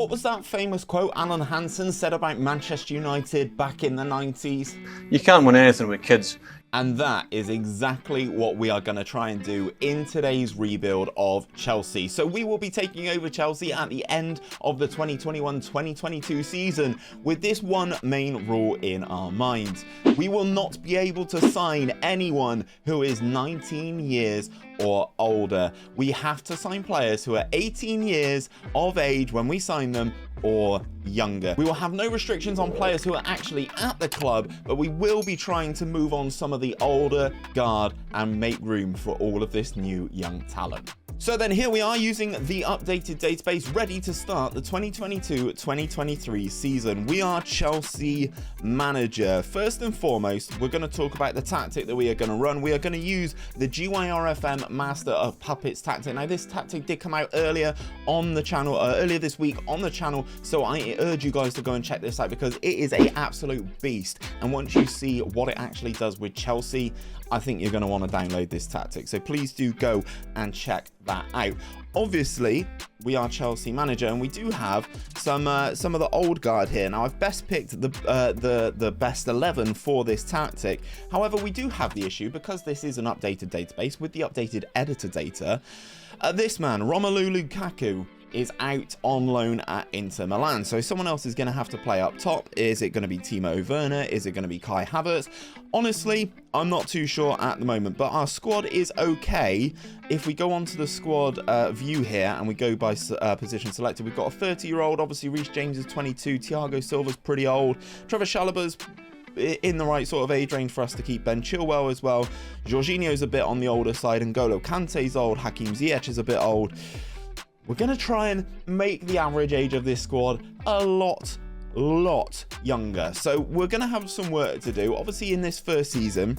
What was that famous quote Alan Hansen said about Manchester United back in the 90s? You can't win anything with kids. And that is exactly what we are going to try and do in today's rebuild of Chelsea. So we will be taking over Chelsea at the end of the 2021-2022 season with this one main rule in our minds. We will not be able to sign anyone who is 19 years or older. We have to sign players who are 18 years of age when we sign them or younger. We will have no restrictions on players who are actually at the club, but we will be trying to move on some of the older guard and make room for all of this new young talent. So then here we are using the updated database ready to start the 2022-2023 season. We are Chelsea manager. First and foremost, we're going to talk about the tactic that we are going to run. We are going to use the GYRFM Master of Puppets tactic. Now this tactic did come out earlier on the channel, earlier this week on the channel, so I urge you guys to go and check this out because it is an absolute beast. And once you see what it actually does with Chelsea, I think you're going to want to download this tactic. So please do go and check that out. Obviously, we are Chelsea manager and we do have some of the old guard here. Now I've best picked the best 11 for this tactic. However, we do have the issue because this is an updated database with the updated editor data. This man, Romelu Lukaku, is out on loan at Inter Milan. So someone else is going to have to play up top. Is it going to be Timo Werner? Is it going to be Kai Havertz? Honestly, I'm not too sure at the moment, but our squad is okay. If we go onto the squad view here and we go by position selected, we've got a 30-year-old. Obviously, Reece James is 22. Thiago Silva's pretty old. Trevor Chalobah's in the right sort of age range for us to keep. Ben Chilwell as well. Jorginho's a bit on the older side. N'Golo Kante's old. Hakim Ziyech is a bit old. We're going to try and make the average age of this squad a lot younger. So we're going to have some work to do. Obviously, in this first season,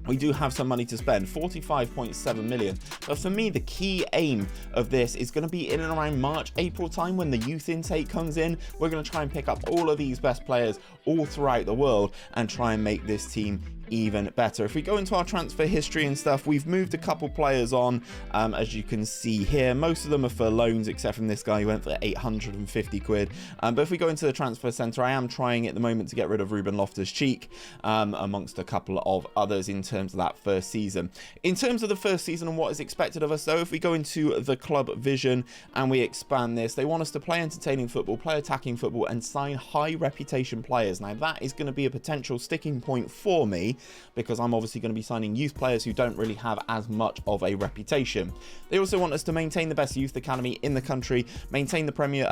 we do have some money to spend, 45.7 million. But for me, the key aim of this is going to be in and around March, April time when the youth intake comes in. We're going to try and pick up all of these best players all throughout the world and try and make this team even better. If we go into our transfer history and stuff, we've moved a couple players on, as you can see here. Most of them are for loans, except from this guy who went for 850 quid. But if we go into the transfer centre, I am trying at the moment to get rid of Ruben Loftus-Cheek, amongst a couple of others in terms of that first season. In terms of the first season and what is expected of us, though, if we go into the club vision and we expand this, they want us to play entertaining football, play attacking football, and sign high reputation players. Now, that is going to be a potential sticking point for me, because I'm obviously going to be signing youth players who don't really have as much of a reputation. They also want us to maintain the best youth academy in the country, maintain the Premier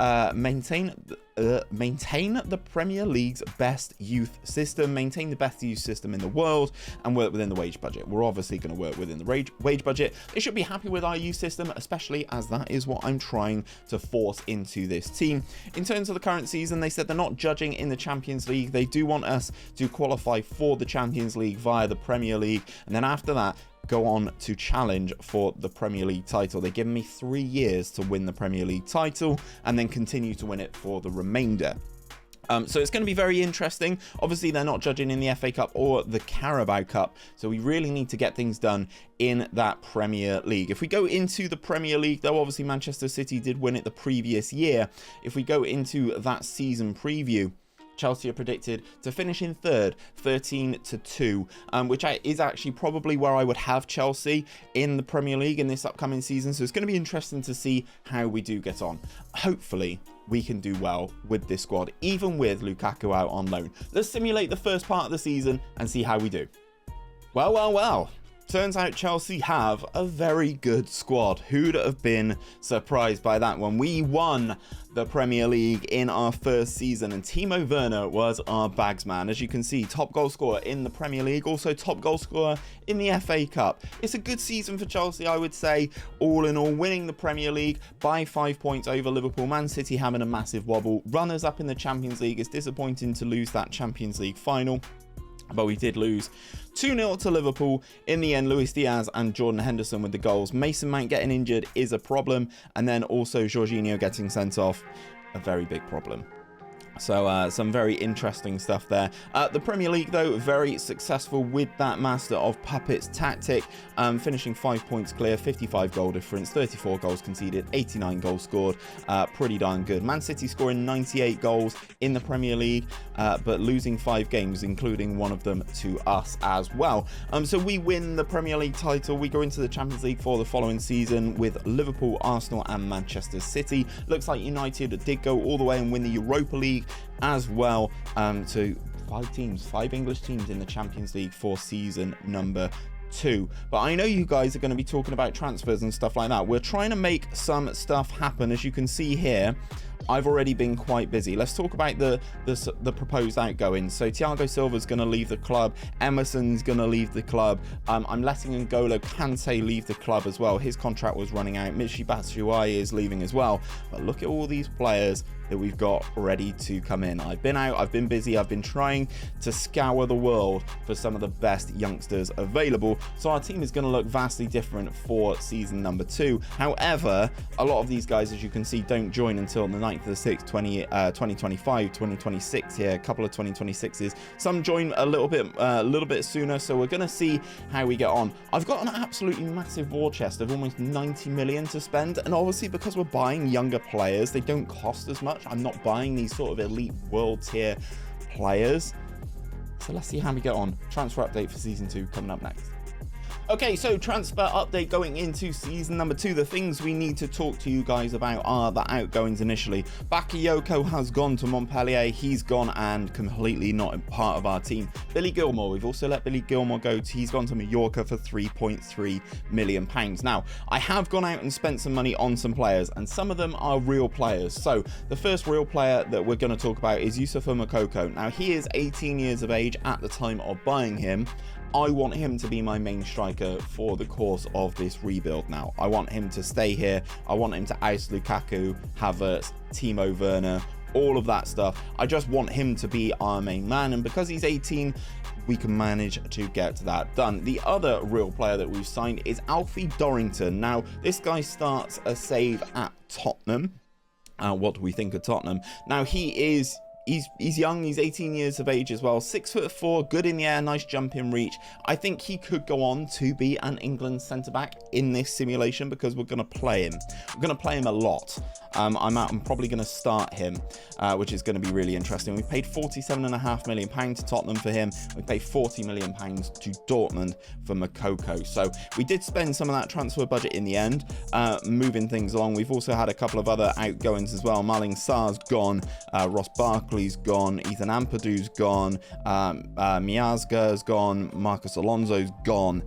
League's best youth system, maintain the best youth system in the world, and work within the wage budget. We're obviously going to work within the wage budget. They should be happy with our youth system, especially as that is what I'm trying to force into this team. In terms of the current season, they said they're not judging in the Champions League. They do want us to qualify for the Champions League via the Premier League, and then after that go on to challenge for the Premier League title. They've given me 3 years to win the Premier League title and then continue to win it for the remainder. So it's going to be very interesting. Obviously, they're not judging in the FA Cup or the Carabao Cup, so we really need to get things done in that Premier League. If we go into the Premier League, though, obviously Manchester City did win it the previous year. If we go into that season preview, Chelsea are predicted to finish in third, 13-2, which is actually probably where I would have Chelsea in the Premier League in this upcoming season. So it's going to be interesting to see how we do get on. Hopefully, we can do well with this squad, even with Lukaku out on loan. Let's simulate the first part of the season and see how we do. Well. Turns out Chelsea have a very good squad. Who'd have been surprised by that one? We won the Premier League in our first season, and Timo Werner was our bags man. As you can see, top goal scorer in the Premier League, also top goal scorer in the FA Cup. It's a good season for Chelsea, I would say, all in all, winning the Premier League by 5 points over Liverpool. Man City having a massive wobble. Runners up in the Champions League. It's disappointing to lose that Champions League final, but we did lose 2-0 to Liverpool. In the end, Luis Diaz and Jordan Henderson with the goals. Mason Mount getting injured is a problem, and then also Jorginho getting sent off, a very big problem. So some very interesting stuff there. The Premier League, though, very successful with that Master of Puppets tactic, finishing 5 points clear, 55 goal difference, 34 goals conceded, 89 goals scored. Pretty darn good. Man City scoring 98 goals in the Premier League, but losing 5 games, including one of them to us as well. So we win the Premier League title. We go into the Champions League for the following season with Liverpool, Arsenal and Manchester City. Looks like United did go all the way and win the Europa League as well. To 5 English teams in the Champions League for season number 2. But I know you guys are going to be talking about transfers and stuff like that. We're trying to make some stuff happen. As you can see here, I've already been quite busy. Let's talk about the proposed outgoings. So Thiago Silva's going to leave the club. Emerson's going to leave the club. I'm letting N'Golo Kante leave the club as well. His contract was running out. Michy Batshuayi is leaving as well. But look at all these players that we've got ready to come in. I've been out, I've been busy, I've been trying to scour the world for some of the best youngsters available. So our team is going to look vastly different for season number 2. However, a lot of these guys, as you can see, don't join until the 9th of the 6th, 2025, 2026 here, a couple of 2026s. Some join a little bit sooner, so we're going to see how we get on. I've got an absolutely massive war chest of almost 90 million to spend, and obviously because we're buying younger players, they don't cost as much. I'm not buying these sort of elite world tier players. So let's see how we get on. Transfer update for season 2 coming up next. Okay, so transfer update going into season number 2. The things we need to talk to you guys about are the outgoings initially. Bakayoko has gone to Montpellier. He's gone and completely not part of our team. Billy Gilmour, we've also let Billy Gilmour go. He's gone to Mallorca for £3.3 million. Now, I have gone out and spent some money on some players, and some of them are real players. So the first real player that we're going to talk about is Youssoufa Moukoko. Now, he is 18 years of age at the time of buying him. I want him to be my main striker for the course of this rebuild now. I want him to stay here. I want him to oust Lukaku, Havertz, Timo Werner, all of that stuff. I just want him to be our main man, and because he's 18, we can manage to get that done. The other real player that we've signed is 𝘼𝙗𝙤𝙪. Now, this guy starts a save at Tottenham. What do we think of Tottenham? Now, he's young, he's 18 years of age as well, 6'4", good in the air, nice jump in reach. I think he could go on to be an England centre-back in this simulation because we're going to play him. We're going to play him a lot. I'm probably going to start him, which is going to be really interesting. We paid £47.5 million to Tottenham for him. We paid £40 million to Dortmund for Moukoko. So we did spend some of that transfer budget in the end, moving things along. We've also had a couple of other outgoings as well. Maling Sarr's gone, Ross Barkley's gone, Ethan Ampadu's gone, Miazga's gone, Marcus Alonso's gone.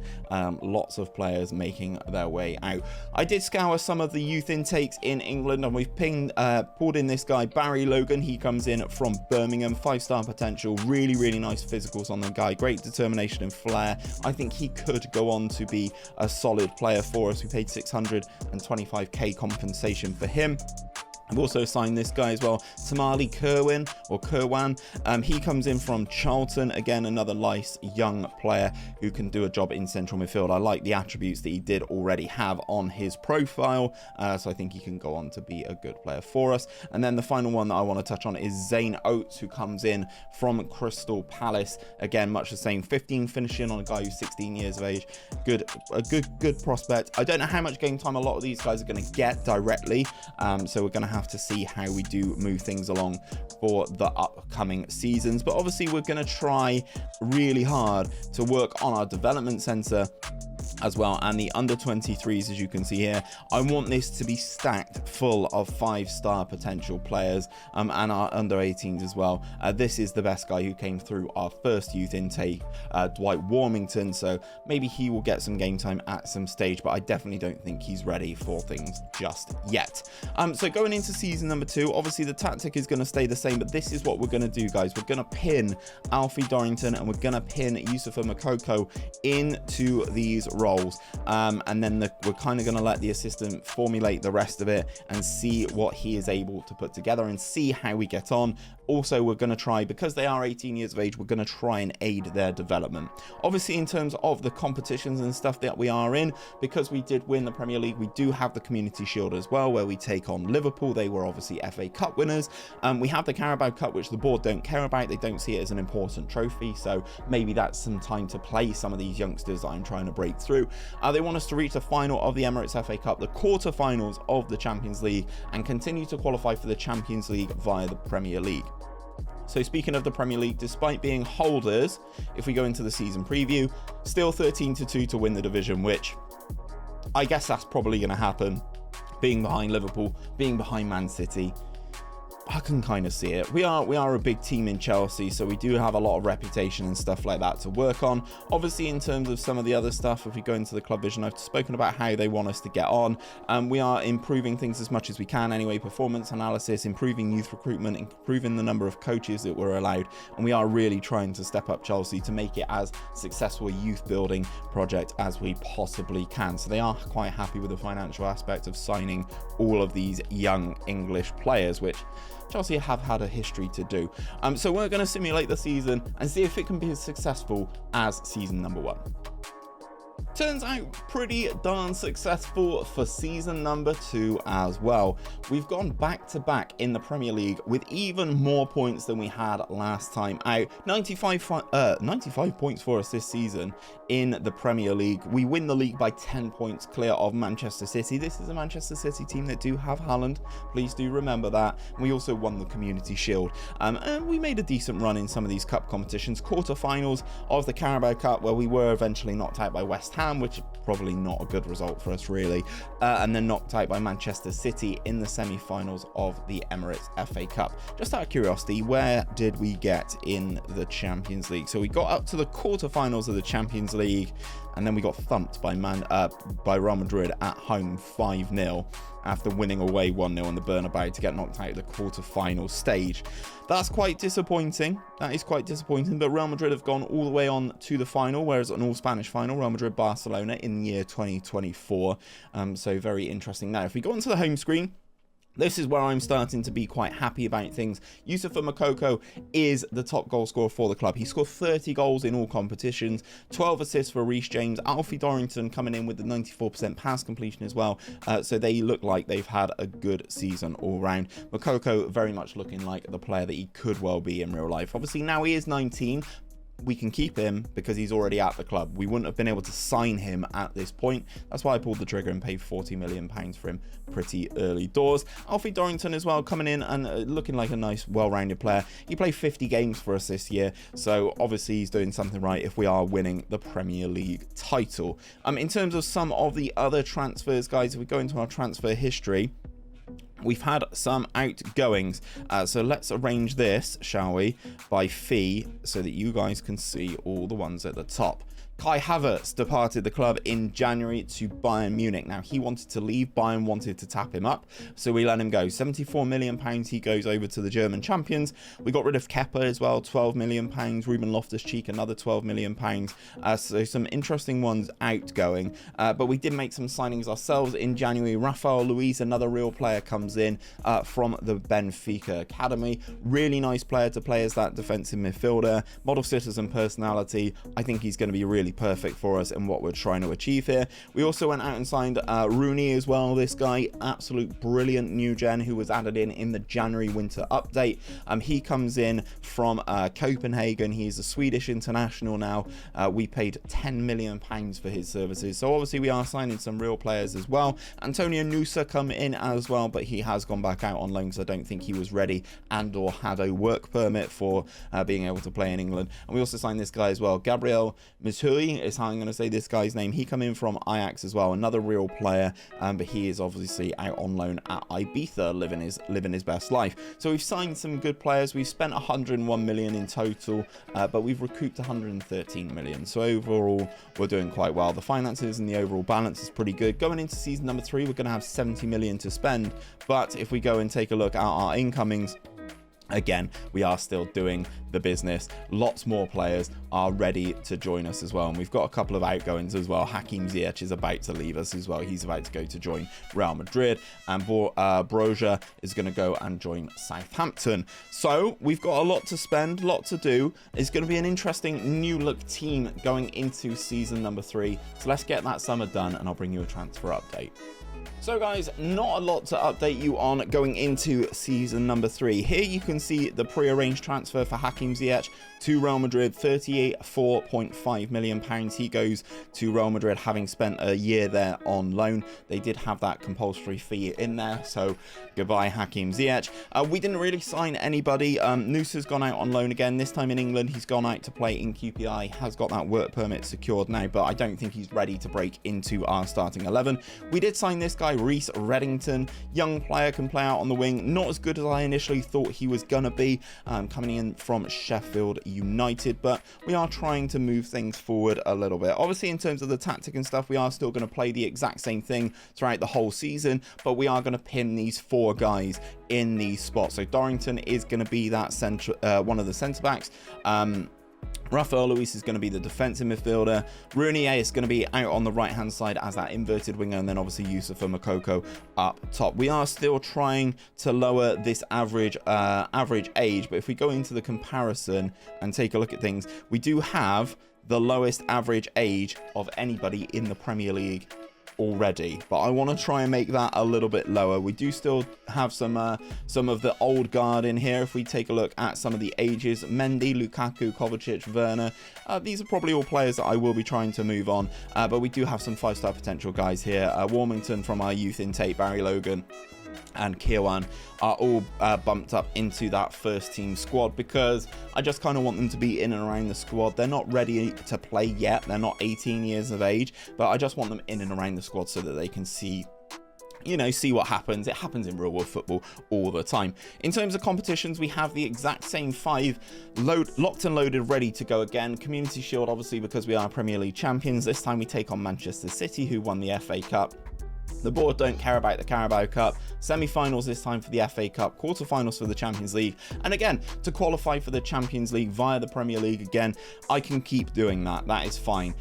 Lots of players making their way out. I did scour some of the youth intakes in England, and we've pulled in this guy, Barry Logan. He comes in from Birmingham, 5-star potential, really nice physicals on the guy, great determination and flair. I think he could go on to be a solid player for us. We paid 625k compensation for him. I've also signed this guy as well, Tamale Kirwan. He comes in from Charlton. Again, another nice young player who can do a job in central midfield. I like the attributes that he did already have on his profile. So I think he can go on to be a good player for us. And then the final one that I want to touch on is Zane Oates, who comes in from Crystal Palace. Again, much the same, 15 finishing on a guy who's 16 years of age. A good prospect. I don't know how much game time a lot of these guys are going to get directly. So we're going to have to see how we do move things along for the upcoming seasons, but obviously we're going to try really hard to work on our development center as well, and the under 23s, as you can see here. I want this to be stacked full of 5-star potential players, and our under 18s as well. This is the best guy who came through our first youth intake, Dwight Warmington, so maybe he will get some game time at some stage, but I definitely don't think he's ready for things just yet. So going into season number 2, obviously the tactic is going to stay the same, but this is what we're going to do, guys. We're going to pin 𝘼𝙗𝙤𝙪 and we're going to pin Youssoufa Moukoko into these roles. goals, and then we're kind of going to let the assistant formulate the rest of it and see what he is able to put together and see how we get on. Also, we're going to try, because they are 18 years of age, we're going to try and aid their development. Obviously, in terms of the competitions and stuff that we are in, because we did win the Premier League, we do have the Community Shield as well, where we take on Liverpool. They were obviously FA Cup winners. We have the Carabao Cup, which the board don't care about. They don't see it as an important trophy, so maybe that's some time to play some of these youngsters that I'm trying to break through. They want us to reach the final of the Emirates FA Cup, the quarterfinals of the Champions League, and continue to qualify for the Champions League via the Premier League. So speaking of the Premier League, despite being holders, if we go into the season preview, still 13-2 to win the division, which I guess that's probably going to happen, being behind Liverpool, being behind Man City. I can kind of see it. We are a big team in Chelsea, so we do have a lot of reputation and stuff like that to work on. Obviously, in terms of some of the other stuff, if we go into the club vision, I've spoken about how they want us to get on. We are improving things as much as we can anyway, performance analysis, improving youth recruitment, improving the number of coaches that we're allowed, and we are really trying to step up Chelsea to make it as successful a youth building project as we possibly can. So they are quite happy with the financial aspect of signing all of these young English players, which Chelsea have had a history to do. So we're going to simulate the season and see if it can be as successful as season number 1. Turns out pretty darn successful for season number 2 as well. We've gone back to back in the Premier League with even more points than we had last time out. 95 points for us this season in the Premier League. We win the league by 10 points clear of Manchester City. This is a Manchester City team that do have Haaland. Please do remember that. We also won the Community Shield. And we made a decent run in some of these cup competitions. Quarterfinals of the Carabao Cup, where we were eventually knocked out by West Ham, which is probably not a good result for us really, and then knocked out by Manchester City in the semi-finals of the Emirates FA Cup. Just out of curiosity, where did we get in the Champions League? So we got up to the quarterfinals of the Champions League, and then we got thumped by Real Madrid at home 5-0 after winning away 1-0 in the Bernabeu to get knocked out at the quarter-final stage. That's quite disappointing. That is quite disappointing, but Real Madrid have gone all the way on to the final, whereas an all-Spanish final, Real Madrid-Barcelona in the year 2024. So very interesting. Now, if we go onto the home screen, this is where I'm starting to be quite happy about things. Youssoufa Moukoko is the top goal scorer for the club. He scored 30 goals in all competitions, 12 assists for Reece James. 𝘼𝙗𝙤𝙪 coming in with the 94% pass completion as well. So they look like they've had a good season all round. Moukoko very much looking like the player that he could well be in real life. Obviously now he is 19. We can keep him because he's already at the club. We wouldn't have been able to sign him at this point. That's why I pulled the trigger and paid £40 million for him pretty early doors. 𝘼𝙗𝙤𝙪 as well, coming in and looking like a nice, well-rounded player. He played 50 games for us this year, so obviously he's doing something right if we are winning the Premier League title. In terms of some of the other transfers, guys, if we go into our transfer history, we've had some outgoings, so let's arrange this, shall we, by fee, so that you guys can see all the ones at the top. Kai Havertz departed the club in January to Bayern Munich. Now, he wanted to leave. Bayern wanted to tap him up, so we let him go. £74 million, he goes over to the German champions. We got rid of Kepa as well, £12 million. Ruben Loftus-Cheek, another £12 million. So some interesting ones outgoing. But we did make some signings ourselves in January. Rafael Luiz, another real player, comes in from the Benfica Academy. Really nice player to play as that defensive midfielder. Model citizen personality. I think he's going to be really perfect for us and what we're trying to achieve here. We also went out and signed Rooney as well. This guy, absolute brilliant new gen who was added in the January winter update. He comes in from Copenhagen. He's a Swedish international now. We paid £10 million for his services. So obviously we are signing some real players as well. Antonio Nusa come in as well, but he has gone back out on loan because I don't think he was ready and or had a work permit for being able to play in England. And we also signed this guy as well, Gabriel Mishui is how I'm going to say this guy's name. He come in from Ajax as well, another real player, but he is obviously out on loan at Ibiza, living his best life. So we've signed some good players. We've spent 101 million in total, but we've recouped 113 million. So overall, we're doing quite well. The finances and the overall balance is pretty good. Going into season number 3, we're going to have 70 million to spend, but if we go and take a look at our incomings, again, we are still doing the business. Lots more players are ready to join us as well. And we've got a couple of outgoings as well. 𝘼𝙗𝙤𝙪 is about to leave us as well. He's about to go to join Real Madrid. And 𝘼𝙗𝙤𝙪 is going to go and join Southampton. So we've got a lot to spend, a lot to do. It's going to be an interesting new look team going into season number 3. So let's get that summer done and I'll bring you a transfer update. So guys, not a lot to update you on going into season number 3. Here you can see the pre-arranged transfer for 𝘼𝙗𝙤𝙪 to Real Madrid, £34.5 million. He goes to Real Madrid having spent a year there on loan. They did have that compulsory fee in there, so goodbye 𝘼𝙗𝙤𝙪. We didn't really sign anybody. 𝘼𝙗𝙤𝙪 has gone out on loan again, this time in England. He's gone out to play in QPI, has got that work permit secured now, but I don't think he's ready to break into our starting 11. We did sign this guy, Rhys Reddington, young player, can play out on the wing, not as good as I initially thought he was gonna be, coming in from Sheffield United, but we are trying to move things forward a little bit. Obviously, in terms of the tactic and stuff, we are still going to play the exact same thing throughout the whole season, but we are going to pin these 4 guys in these spots. So Dorrington is going to be that one of the centre backs. Rafael Luis is going to be the defensive midfielder. Rooney is going to be out on the right hand side as that inverted winger, and then obviously Youssoufa Moukoko up top. We are still trying to lower this average age, but if we go into the comparison and take a look at things, we do have the lowest average age of anybody in the Premier League already, but I want to try and make that a little bit lower. We do still have some of the old guard in here. If we take a look at some of the ages, Mendy, Lukaku, Kovacic, Werner, these are probably all players that I will be trying to move on, but we do have some 5-star potential guys here. Warmington from our youth intake, Barry Logan and Kirwan are all bumped up into that first team squad because I just kind of want them to be in and around the squad. They're not ready to play yet, they're not 18 years of age, but I just want them in and around the squad so that they can see what happens. It happens in real world football all the time. In terms of competitions, we have the exact same 5 locked and loaded, ready to go again. Community Shield, obviously, because we are Premier League champions. This time we take on Manchester City, who won the FA Cup. The board don't care about the Carabao Cup. Semi-finals this time for the FA Cup, quarter-finals for the Champions League, and again, to qualify for the Champions League via the Premier League again, I can keep doing that. That is fine,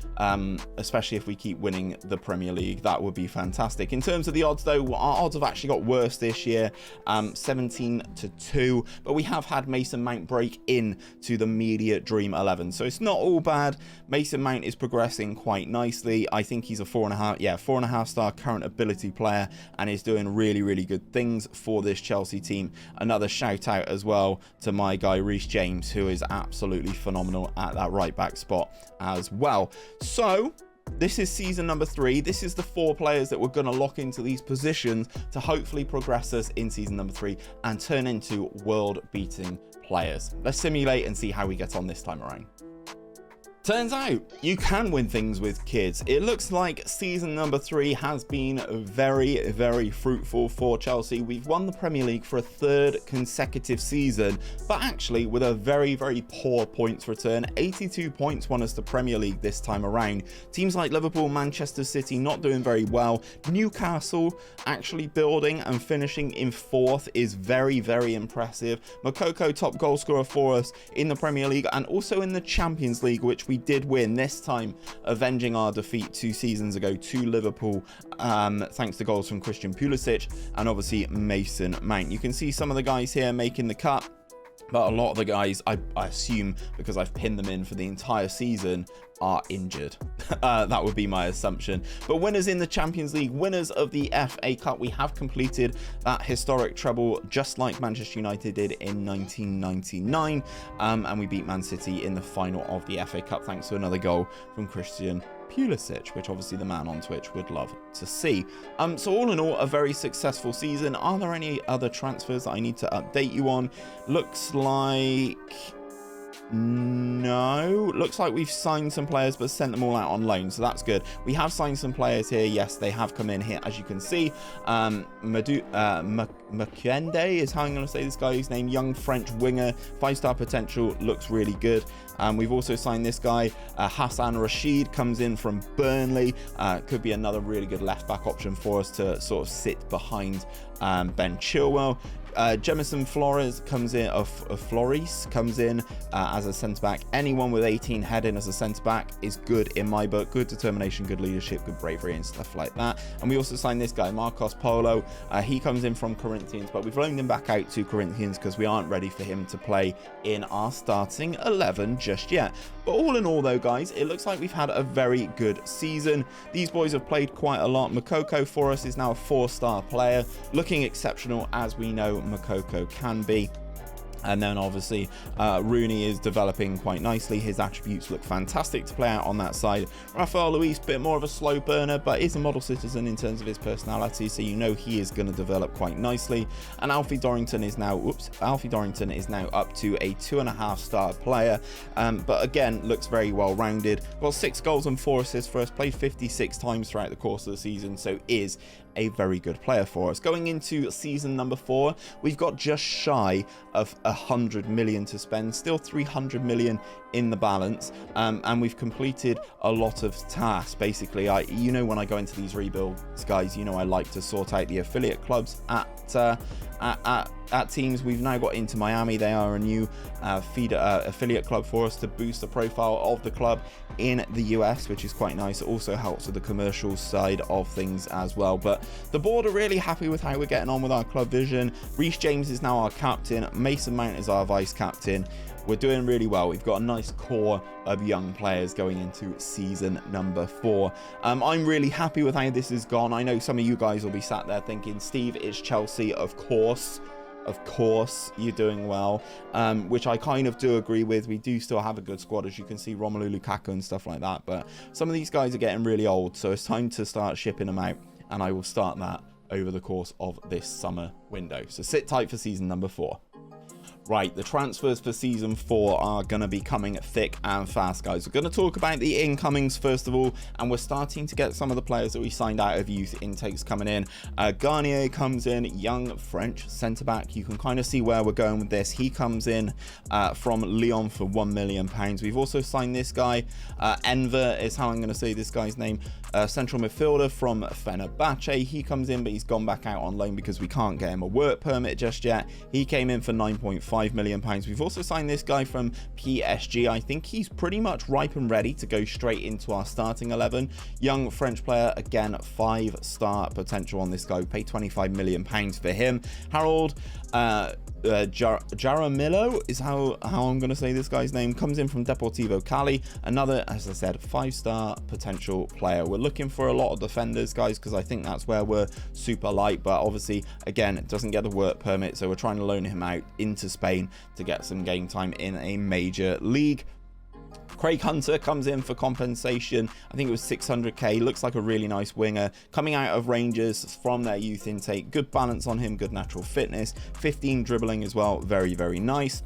especially if we keep winning the Premier League. That would be fantastic. In terms of the odds, though, our odds have actually got worse this year, 17-2, but we have had Mason Mount break in to the Media Dream 11, so it's not all bad. Mason Mount is progressing quite nicely. I think he's a 4.5 star current ability player and is doing really good things for this Chelsea team. Another shout out as well to my guy Reece James, who is absolutely phenomenal at that right back spot as well. So this is season number 3. This is the 4 players that we're going to lock into these positions to hopefully progress us in season number 3 and turn into world beating players. Let's simulate and see how we get on this time around. Turns out you can win things with kids. It looks like season number 3 has been very fruitful for Chelsea. We've won the Premier League for a 3rd consecutive season, but actually with a very poor points return. 82 points won us the Premier League this time around. Teams like Liverpool, Manchester City not doing very well. Newcastle actually building and finishing in 4th is very impressive. Moukoko top goal scorer for us in the Premier League and also in the Champions League, which we did win, this time avenging our defeat 2 seasons ago to Liverpool, thanks to goals from Christian Pulisic and obviously Mason Mount. You can see some of the guys here making the cut, but a lot of the guys, I assume, because I've pinned them in for the entire season, are injured. That would be my assumption. But winners in the Champions League, winners of the FA Cup, we have completed that historic treble just like Manchester United did in 1999, and we beat Man City in the final of the FA Cup thanks to another goal from Christian Pulisic, which obviously the man on Twitch would love to see. So all in all, a very successful season. Are there any other transfers that I need to update you on? Looks like no. Looks like we've signed some players but sent them all out on loan, so that's good. We have signed some players here. Yes, they have come in here, as you can see. 𝘼𝙗𝙤𝙪 is how I'm going to say this guy's name. Young French winger, 5-star potential, looks really good. We've also signed this guy, Hassan Rashid, comes in from Burnley. Could be another really good left back option for us to sort of sit behind Ben Chilwell. Jemison Flores comes in, Flores comes in as a centre-back. Anyone with 18 heading as a centre-back is good in my book. Good determination, good leadership, good bravery and stuff like that. And we also signed this guy, Marcos Polo. He comes in from Corinthians, but we've loaned him back out to Corinthians because we aren't ready for him to play in our starting 11 just yet. But all in all though, guys, it looks like we've had a very good season. These boys have played quite a lot. Moukoko for us is now a 4-star player, looking exceptional as we know Moukoko can be. And then obviously Rooney is developing quite nicely. His attributes look fantastic to play out on that side. Rafael Luis, bit more of a slow burner, but is a model citizen in terms of his personality, so you know he is going to develop quite nicely. And Alfie Dorrington is now up to a 2.5-star player, but again looks very well rounded. Got 6 goals and 4 assists for us, played 56 times throughout the course of the season, so is a very good player for us. Going into season number 4, we've got just shy of 100 million to spend, still 300 million in the balance, and we've completed a lot of tasks. Basically, you know, when I go into these rebuilds, guys, you know I like to sort out the affiliate clubs at teams. We've now got Inter Miami. They are a new affiliate club for us to boost the profile of the club in the US, which is quite nice. It also helps with the commercial side of things as well. But the board are really happy with how we're getting on with our club vision. Reece James is now our captain. Mason Mount is our vice captain. We're doing really well. We've got a nice core of young players going into season number 4. I'm really happy with how this has gone. I know some of you guys will be sat there thinking, Steve, it's Chelsea. Of course you're doing well, which I kind of do agree with. We do still have a good squad, as you can see, Romelu Lukaku and stuff like that, but some of these guys are getting really old, so it's time to start shipping them out, and I will start that over the course of this summer window. So sit tight for season number 4. Right, the transfers for season 4 are going to be coming thick and fast, guys. We're going to talk about the incomings first of all, and we're starting to get some of the players that we signed out of youth intakes coming in. 𝘼𝙗𝙤𝙪 comes in, young French centre-back. You can kind of see where we're going with this. He comes in from Lyon for £1 million. We've also signed this guy, Enver is how I'm going to say this guy's name, central midfielder from Fenerbahce. He comes in, but he's gone back out on loan because we can't get him a work permit just yet. He came in for £9.5 million. We've also signed this guy from PSG. I think he's pretty much ripe and ready to go straight into our starting 11. Young French player, again 5-star potential on this guy. We paid £25 million for him. Harold 𝘼𝙗𝙤𝙪 is how I'm going to say this guy's name. Comes in from Deportivo Cali. Another, as I said, 5-star potential player. We're looking for a lot of defenders, guys, because I think that's where we're super light, but obviously again it doesn't get the work permit, so we're trying to loan him out into Spain to get some game time in a major league. Craig Hunter comes in for compensation. I think it was 600k. Looks like a really nice winger coming out of Rangers from their youth intake. Good balance on him, good natural fitness, 15 dribbling as well. Very, very nice.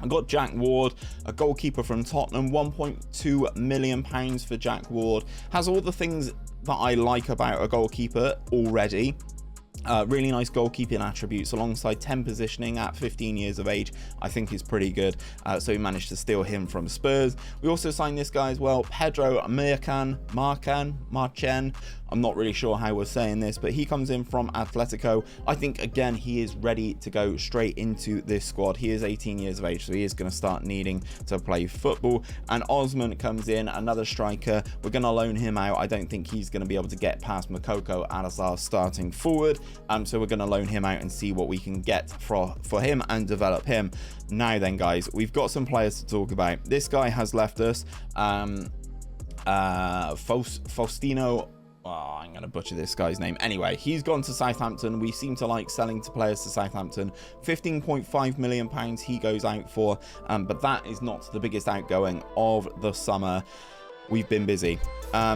I got Jack Ward, a goalkeeper from Tottenham. £1.2 million for Jack Ward. Has all the things that I like about a goalkeeper already. Really nice goalkeeping attributes alongside 10 positioning at 15 years of age. I think is pretty good. So we managed to steal him from Spurs. We also signed this guy as well, Pedro Marchen. I'm not really sure how we're saying this, but he comes in from Atletico. I think again he is ready to go straight into this squad. He is 18 years of age, so he is going to start needing to play football. And Osman comes in, another striker. We're going to loan him out. I don't think he's going to be able to get past Moukoko as our starting forward. So we're going to loan him out and see what we can get for him and develop him. Now then, guys, we've got some players to talk about. This guy has left us. Faustino. Oh, I'm going to butcher this guy's name. Anyway, he's gone to Southampton. We seem to like selling to players to Southampton. £15.5 million he goes out for, but that is not the biggest outgoing of the summer. We've been busy.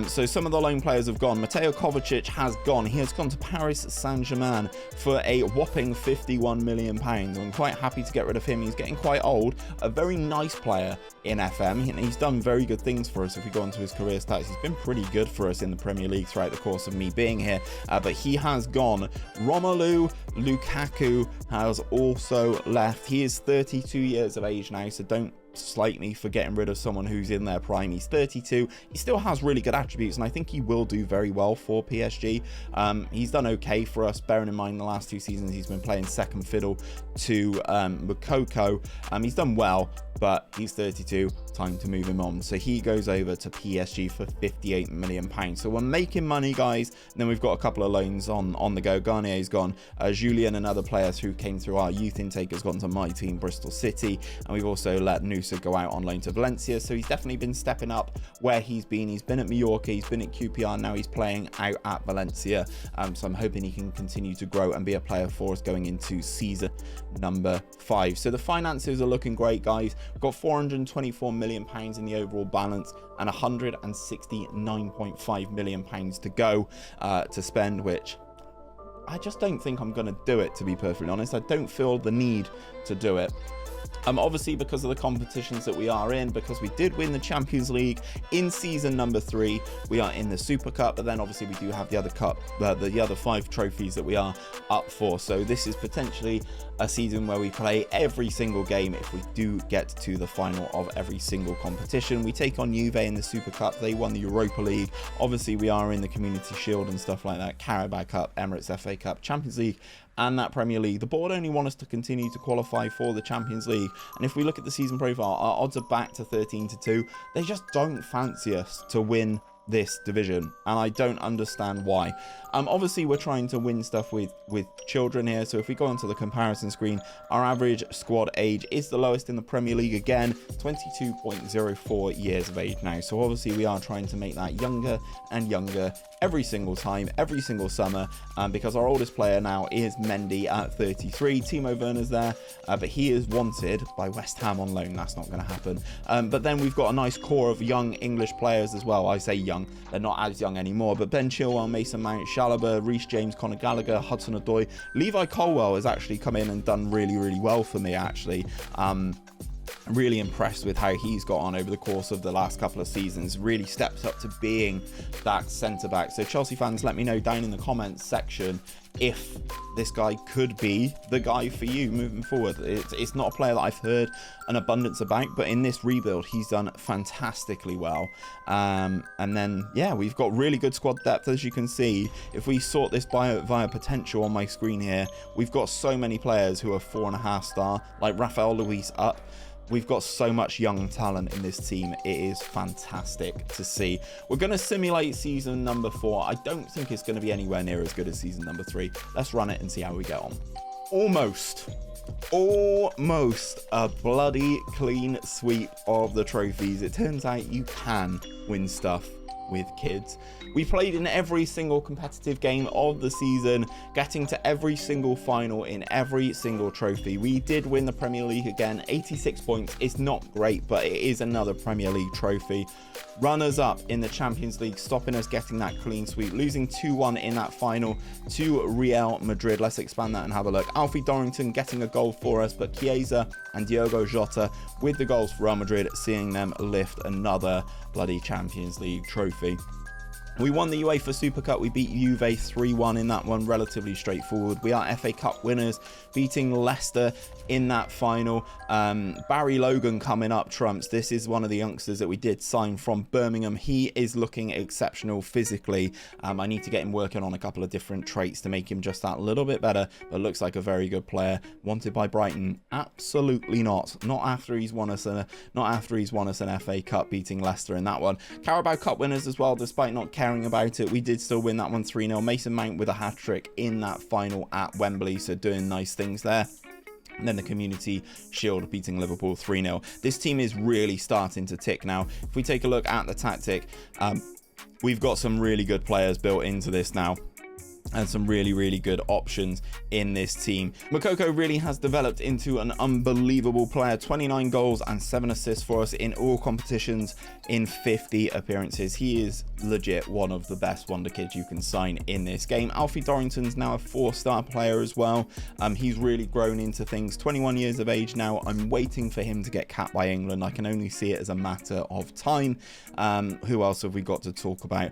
So some of the loan players have gone. Mateo Kovacic has gone. He has gone to Paris Saint-Germain for a whopping £51 million. I'm quite happy to get rid of him. He's getting quite old. A very nice player in FM. He's done very good things for us. If we go onto his career stats, he's been pretty good for us in the Premier League throughout the course of me being here. But he has gone. Romelu Lukaku has also left. He is 32 years of age now, so don't slightly for getting rid of someone who's in their prime. He's 32. He still has really good attributes, and I think he will do very well for PSG. He's done okay for us, bearing in mind the last 2 seasons he's been playing second fiddle to Moukoko. He's done well, but he's 32. Time to move him on. So he goes over to PSG for £58 million. So we're making money, guys. And then we've got a couple of loans on the go. Garnier's gone. Julian and other players who came through our youth intake has gone to my team, Bristol City. And we've also let Nusa go out on loan to Valencia. So he's definitely been stepping up where he's been. He's been at Mallorca, he's been at QPR, now he's playing out at Valencia. So I'm hoping he can continue to grow and be a player for us going into season number 5. So the finances are looking great, guys. We've got £424 million in the overall balance and £169.5 million to go to spend, which I just don't think I'm going to do it, to be perfectly honest. I don't feel the need to do it. Obviously, because of the competitions that we are in, because we did win the Champions League in season number 3, we are in the Super Cup, but then obviously we do have the other cup, the other 5 trophies that we are up for. So this is potentially a season where we play every single game if we do get to the final of every single competition. We take on Juve in the Super Cup. They won the Europa League. Obviously, we are in the Community Shield and stuff like that, Carabao Cup, Emirates FA Cup, Champions League, and that Premier League. The board only want us to continue to qualify for the Champions League, and if we look at the season profile, our odds are back to 13-2. They just don't fancy us to win this division, and I don't understand why. Obviously we're trying to win stuff with children here, so if we go onto the comparison screen, our average squad age is the lowest in the Premier League again, 22.04 years of age now. So obviously we are trying to make that younger and younger every single time, every single summer, because our oldest player now is Mendy at 33. Timo Werner's there, but he is wanted by West Ham on loan. That's not going to happen. But then we've got a nice core of young English players as well. I say young, they're not as young anymore, but Ben Chilwell, Mason Mount, Chalobah, Reece James, Conor Gallagher, Hudson-Odoi. Lephi-Colwill has actually come in and done really, really well for me, actually. I'm really impressed with how he's got on over the course of the last couple of seasons. Really steps up to being that centre-back. So Chelsea fans, let me know down in the comments section if this guy could be the guy for you moving forward. It's not a player that I've heard an abundance about, but in this rebuild he's done fantastically well. And then yeah, we've got really good squad depth, as you can see. If we sort this via potential on my screen here, we've got so many players who are 4.5 star, like Rafael Luis up. We've got so much young talent in this team. It is fantastic to see. We're going to simulate season number 4. I don't think it's going to be anywhere near as good as season number 3. Let's run it and see how we get on. Almost a bloody clean sweep of the trophies. It turns out you can win stuff with kids. We played in every single competitive game of the season, getting to every single final in every single trophy. We did win the Premier League again, 86 points. It's not great, but it is another Premier League trophy. Runners up in the Champions League, stopping us getting that clean sweep, losing 2-1 in that final to Real Madrid. Let's expand that and have a look. Alfie Dorrington getting a goal for us, but Chiesa and Diogo Jota with the goals for Real Madrid, seeing them lift another bloody Champions League trophy. We won the UEFA Super Cup. We beat Juve 3-1 in that one, relatively straightforward. We are FA Cup winners, beating Leicester in that final. Barry Logan coming up trumps. This is one of the youngsters that we did sign from Birmingham. He is looking exceptional physically. I need to get him working on a couple of different traits to make him just that little bit better, but looks like a very good player. Wanted by Brighton? Absolutely not. Not after he's won us an FA Cup, beating Leicester in that one. Carabao Cup winners as well, despite not caring about it. We did still win that one 3-0. Mason Mount with a hat-trick in that final at Wembley, so doing nice things there. And then the Community Shield beating Liverpool 3-0. This team is really starting to tick now. If we take a look at the tactic, we've got some really good players built into this now, and some really, really good options in this team. Moukoko really has developed into an unbelievable player. 29 goals and 7 assists for us in all competitions in 50 appearances. He is legit one of the best wonder kids you can sign in this game. Alfie Dorrington's now a 4-star player as well. He's really grown into things. 21 years of age now. I'm waiting for him to get capped by England. I can only see it as a matter of time. Who else have we got to talk about?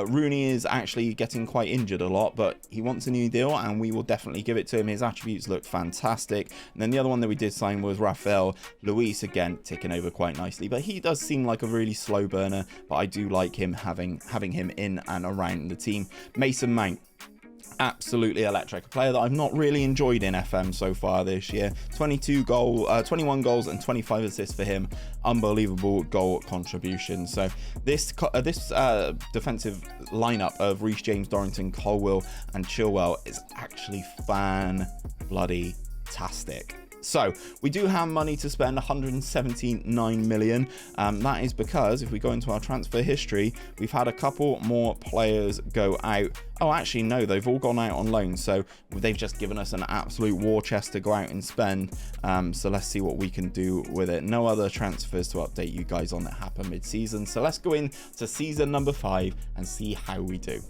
Rooney is actually getting quite injured a lot, but but he wants a new deal, and we will definitely give it to him. His attributes look fantastic. And then the other one that we did sign was 𝘼𝙗𝙤𝙪, again ticking over quite nicely, but he does seem like a really slow burner, but I do like him having him in and around the team. Mason Mount, absolutely electric, a player that I've not really enjoyed in FM so far this year. 21 goals and 25 assists for him. Unbelievable goal contribution. So this defensive lineup of Reece James, Dorrington, Colwill and Chilwell is actually fan-bloody-tastic. So we do have money to spend, 179 million. That is because if we go into our transfer history, we've had a couple more players go out. Oh, actually, no, they've all gone out on loan. So they've just given us an absolute war chest to go out and spend. So let's see what we can do with it. No other transfers to update you guys on that happen mid-season. So let's go into season number 5 and see how we do.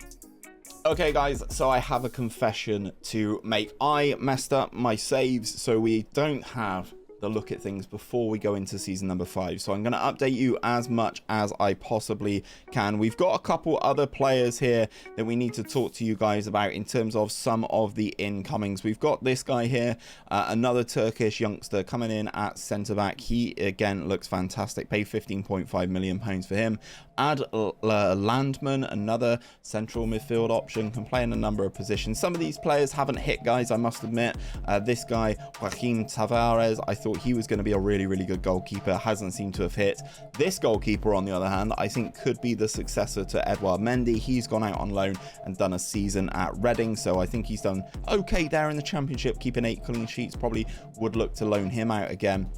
Okay guys, so I have a confession to make. I messed up my saves, so we don't have the look at things before we go into season number 5. So I'm going to update you as much as I possibly can. We've got a couple other players here that we need to talk to you guys about in terms of some of the incomings. We've got this guy here, another Turkish youngster coming in at centre back. He again looks fantastic. Paid £15.5 million for him. 𝘼𝙗𝙤𝙪, another central midfield option, can play in a number of positions. Some of these players haven't hit, guys, I must admit. This guy, 𝘼𝙗𝙤𝙪, I thought he was going to be a really good goalkeeper. Hasn't seemed to have hit. This goalkeeper, on the other hand, I think could be the successor to Edouard Mendy. He's gone out on loan and done a season at Reading, so I think he's done okay there in the Championship, keeping 8 clean sheets. Probably would look to loan him out again.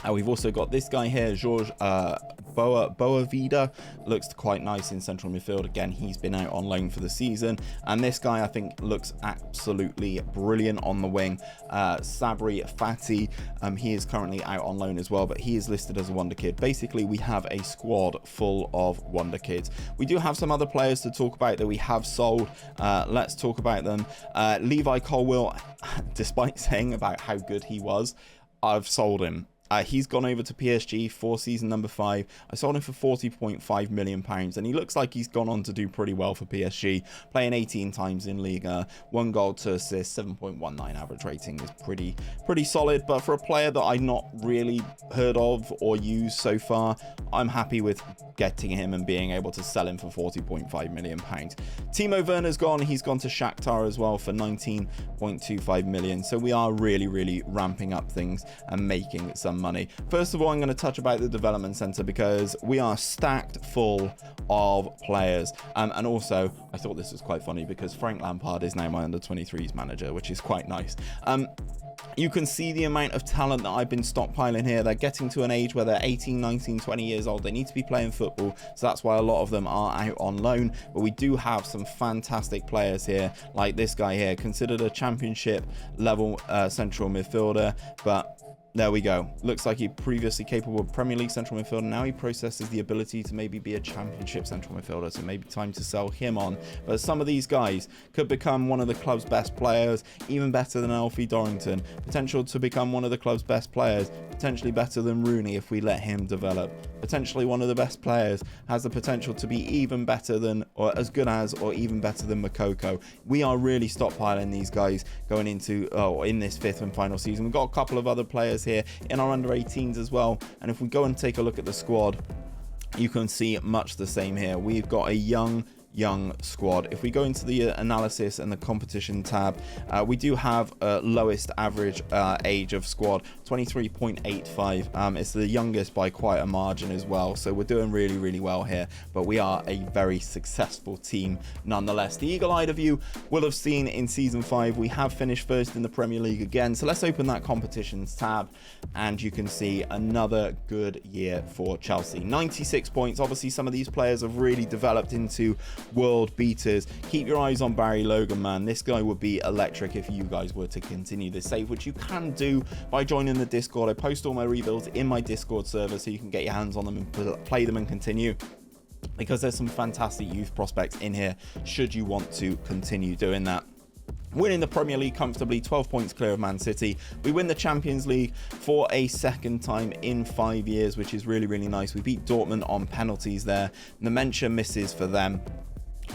We've also got this guy here, 𝘼𝙗𝙤𝙪, looks quite nice in central midfield. Again, he's been out on loan for the season. And this guy, I think, looks absolutely brilliant on the wing. Sabri Fati, he is currently out on loan as well, but he is listed as a wonder kid. Basically, we have a squad full of wonder kids. We do have some other players to talk about that we have sold. Let's talk about them. Levi Colwill, despite saying about how good he was, I've sold him. He's gone over to PSG for season number 5. I sold him for £40.5 million, and he looks like he's gone on to do pretty well for PSG, playing 18 times in Liga, 1 goal, 2 assists, 7.19 average rating is pretty solid. But for a player that I've not really heard of or used so far, I'm happy with getting him and being able to sell him for £40.5 million. Timo Werner's gone. He's gone to Shakhtar as well for 19.25 million. So we are really ramping up things and making some money. First of all, I'm going to touch about the development center because we are stacked full of players. And also, I thought this was quite funny because Frank Lampard is now my under-23s manager, which is quite nice. You can see the amount of talent that I've been stockpiling here. They're getting to an age where they're 18, 19, 20 years old. They need to be playing football, so that's why a lot of them are out on loan. But we do have some fantastic players here, like this guy here, considered a championship level central midfielder, but there we go. Looks like he previously capable of Premier League central midfielder. Now he processes the ability to maybe be a championship central midfielder, so maybe time to sell him on. But some of these guys could become one of the club's best players, even better than Alfie Dorrington. Potential to become one of the club's best players, potentially better than Rooney if we let him develop. Potentially one of the best players, has the potential to be even better than, or as good as, or even better than Moukoko. We are really stockpiling these guys going into, in this 5th and final season. We've got a couple of other players here in our under 18s as well, and if we go and take a look at the squad, you can see much the same here. We've got a young squad. If we go into the analysis and the competition tab, we do have lowest average age of squad, 23.85. It's the youngest by quite a margin as well, so we're doing really well here, but we are a very successful team nonetheless. The eagle-eyed of you will have seen in season 5 we have finished first in the Premier League again, so let's open that competitions tab and you can see another good year for Chelsea. 96 points. Obviously some of these players have really developed into world beaters. Keep your eyes on Barry Logan, man. This guy would be electric if you guys were to continue this save, which you can do by joining the Discord. I post all my rebuilds in my Discord server so you can get your hands on them and play them and continue, because there's some fantastic youth prospects in here should you want to continue doing that. Winning the Premier League comfortably, 12 points clear of Man City. We win the Champions League for a second time in 5 years, which is really nice. We beat Dortmund on penalties there. Nementia misses for them.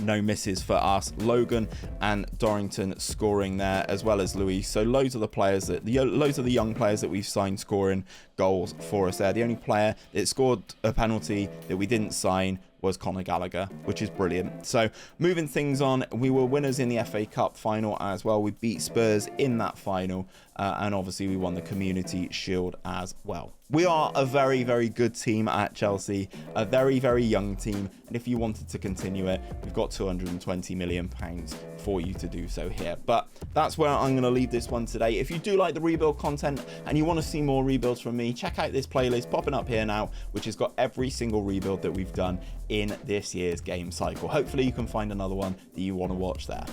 No misses for us. Logan and Dorrington scoring there, as well as Luis. So loads of the players loads of the young players that we've signed scoring goals for us there. The only player that scored a penalty that we didn't sign was Conor Gallagher, which is brilliant. So moving things on, we were winners in the FA Cup final as well. We beat Spurs in that final, and obviously we won the Community Shield as well. We are a very, very good team at Chelsea, a very, very young team, and if you wanted to continue it, we've got £220 million for you to do so here. But that's where I'm going to leave this one today. If you do like the rebuild content and you want to see more rebuilds from me, check out this playlist popping up here now, which has got every single rebuild that we've done in this year's game cycle. Hopefully you can find another one that you want to watch there.